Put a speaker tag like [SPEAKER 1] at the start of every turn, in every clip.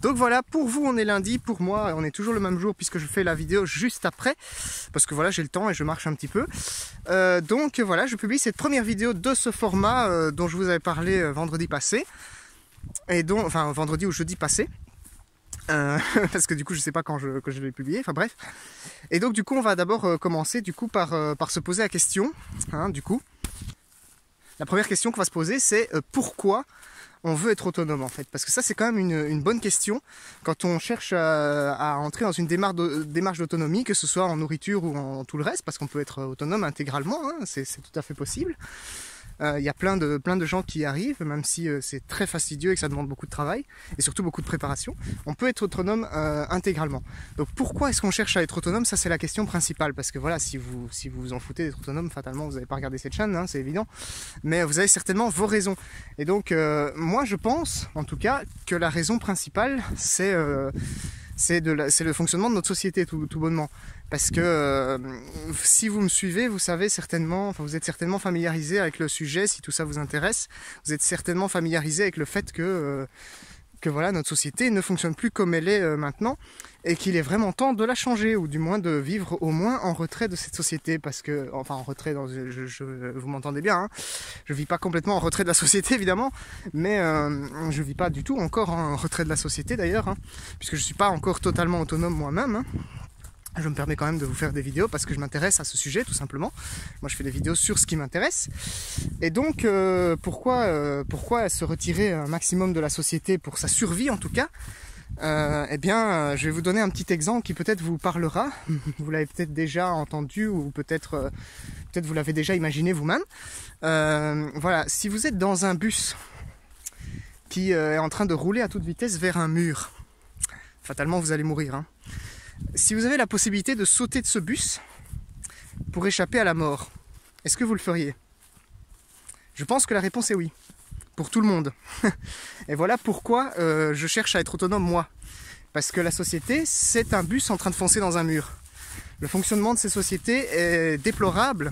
[SPEAKER 1] Donc voilà, pour vous on est lundi, pour moi on est toujours le même jour puisque je fais la vidéo juste après, parce que voilà j'ai le temps et je marche un petit peu. Donc voilà, je publie cette première vidéo de ce format dont je vous avais parlé vendredi passé, et donc, enfin vendredi ou jeudi passé. Parce que du coup je sais pas quand que je vais publier, enfin bref. Et donc du coup on va d'abord commencer du coup par se poser la question, hein, du coup. La première question qu'on va se poser c'est pourquoi on veut être autonome en fait, parce que ça c'est quand même une bonne question quand on cherche à entrer dans une démarche d'autonomie, que ce soit en nourriture ou en tout le reste, parce qu'on peut être autonome intégralement, hein, c'est tout à fait possible. Il y a plein de gens qui y arrivent, même si c'est très fastidieux et que ça demande beaucoup de travail et surtout beaucoup de préparation. On peut être autonome intégralement. Donc pourquoi est-ce qu'on cherche à être autonome? Ça c'est la question principale, parce que voilà, si vous vous en foutez d'être autonome, fatalement vous n'avez pas regardé cette chaîne, hein, c'est évident. Mais vous avez certainement vos raisons. Et donc moi je pense en tout cas que la raison principale c'est le fonctionnement de notre société tout bonnement. Parce que si vous me suivez, vous savez certainement, enfin vous êtes certainement familiarisé avec le sujet, si tout ça vous intéresse. Vous êtes certainement familiarisé avec le fait que voilà, notre société ne fonctionne plus comme elle est maintenant, et qu'il est vraiment temps de la changer, ou du moins de vivre au moins en retrait de cette société, parce que, enfin en retrait, vous m'entendez bien, hein, je vis pas complètement en retrait de la société évidemment, mais je vis pas du tout encore en retrait de la société d'ailleurs, hein, puisque je suis pas encore totalement autonome moi-même, hein. Je me permets quand même de vous faire des vidéos parce que je m'intéresse à ce sujet tout simplement. Moi je fais des vidéos sur ce qui m'intéresse. Et donc pourquoi se retirer un maximum de la société pour sa survie en tout cas? Eh bien je vais vous donner un petit exemple qui peut-être vous parlera. Vous l'avez peut-être déjà entendu, ou peut-être vous l'avez déjà imaginé vous-même. Voilà, si vous êtes dans un bus qui est en train de rouler à toute vitesse vers un mur, fatalement vous allez mourir, hein. Si vous avez la possibilité de sauter de ce bus pour échapper à la mort, est-ce que vous le feriez? Je pense que la réponse est oui, pour tout le monde. Et voilà pourquoi je cherche à être autonome moi. Parce que la société, c'est un bus en train de foncer dans un mur. Le fonctionnement de ces sociétés est déplorable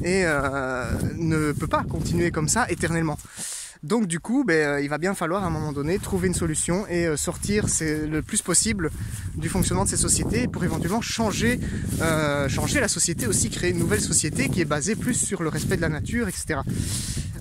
[SPEAKER 1] et ne peut pas continuer comme ça éternellement. Donc du coup, il va bien falloir à un moment donné trouver une solution et sortir le plus possible du fonctionnement de ces sociétés pour éventuellement changer la société aussi, créer une nouvelle société qui est basée plus sur le respect de la nature, etc.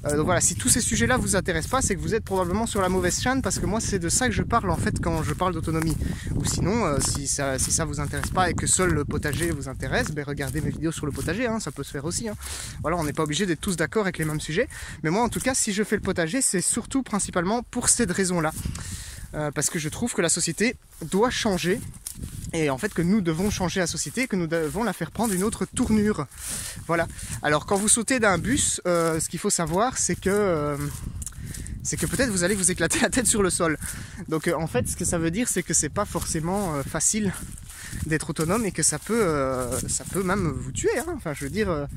[SPEAKER 1] Donc voilà, si tous ces sujets-là vous intéressent pas, c'est que vous êtes probablement sur la mauvaise chaîne, parce que moi c'est de ça que je parle en fait quand je parle d'autonomie. Ou sinon, si ça vous intéresse pas et que seul le potager vous intéresse, regardez mes vidéos sur le potager, hein, ça peut se faire aussi, hein. Voilà, on n'est pas obligé d'être tous d'accord avec les mêmes sujets. Mais moi en tout cas, si je fais le potager, c'est surtout principalement pour cette raison-là. Parce que je trouve que la société doit changer, et en fait que nous devons changer la société, que nous devons la faire prendre une autre tournure. Voilà. Alors quand vous sautez d'un bus, ce qu'il faut savoir, c'est que peut-être vous allez vous éclater la tête sur le sol. Donc en fait ce que ça veut dire, c'est que c'est pas forcément facile d'être autonome, et que ça peut même vous tuer, hein. Enfin je veux dire,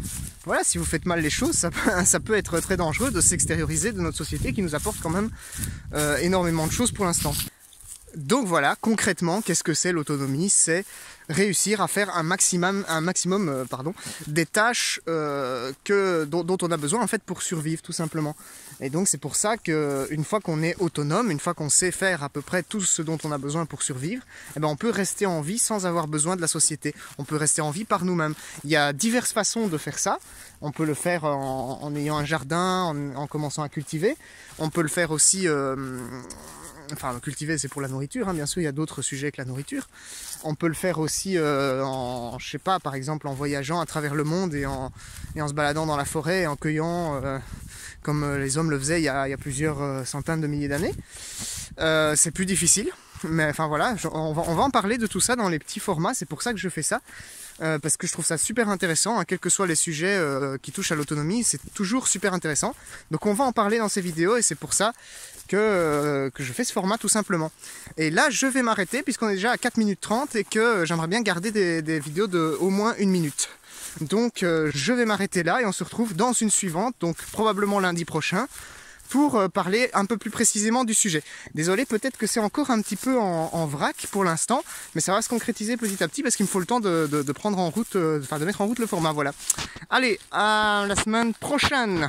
[SPEAKER 1] voilà, si vous faites mal les choses, ça peut être très dangereux de s'extérioriser de notre société qui nous apporte quand même énormément de choses pour l'instant. Donc voilà, concrètement, qu'est-ce que c'est l'autonomie? C'est réussir à faire un maximum des tâches dont on a besoin en fait pour survivre tout simplement. Et donc c'est pour ça qu'une fois qu'on est autonome, une fois qu'on sait faire à peu près tout ce dont on a besoin pour survivre, on peut rester en vie sans avoir besoin de la société. On peut rester en vie par nous-mêmes. Il y a diverses façons de faire ça. On peut le faire en ayant un jardin, en commençant à cultiver. On peut le faire aussi... Enfin, cultiver c'est pour la nourriture, hein, bien sûr, il y a d'autres sujets que la nourriture. On peut le faire aussi je sais pas, par exemple en voyageant à travers le monde et en se baladant dans la forêt et en cueillant comme les hommes le faisaient il y a plusieurs centaines de milliers d'années. C'est plus difficile, mais enfin voilà, on va en parler de tout ça dans les petits formats, c'est pour ça que je fais ça. Parce que je trouve ça super intéressant, hein, quels que soient les sujets qui touchent à l'autonomie, c'est toujours super intéressant. Donc on va en parler dans ces vidéos, et c'est pour ça que je fais ce format tout simplement. Et là je vais m'arrêter puisqu'on est déjà à 4 minutes 30 et que j'aimerais bien garder des vidéos de au moins 1 minute. Donc je vais m'arrêter là et on se retrouve dans une suivante, donc probablement lundi prochain, pour parler un peu plus précisément du sujet. Désolé, peut-être que c'est encore un petit peu en vrac pour l'instant, mais ça va se concrétiser petit à petit parce qu'il me faut le temps de prendre en route, de mettre en route le format, voilà. Allez, à la semaine prochaine.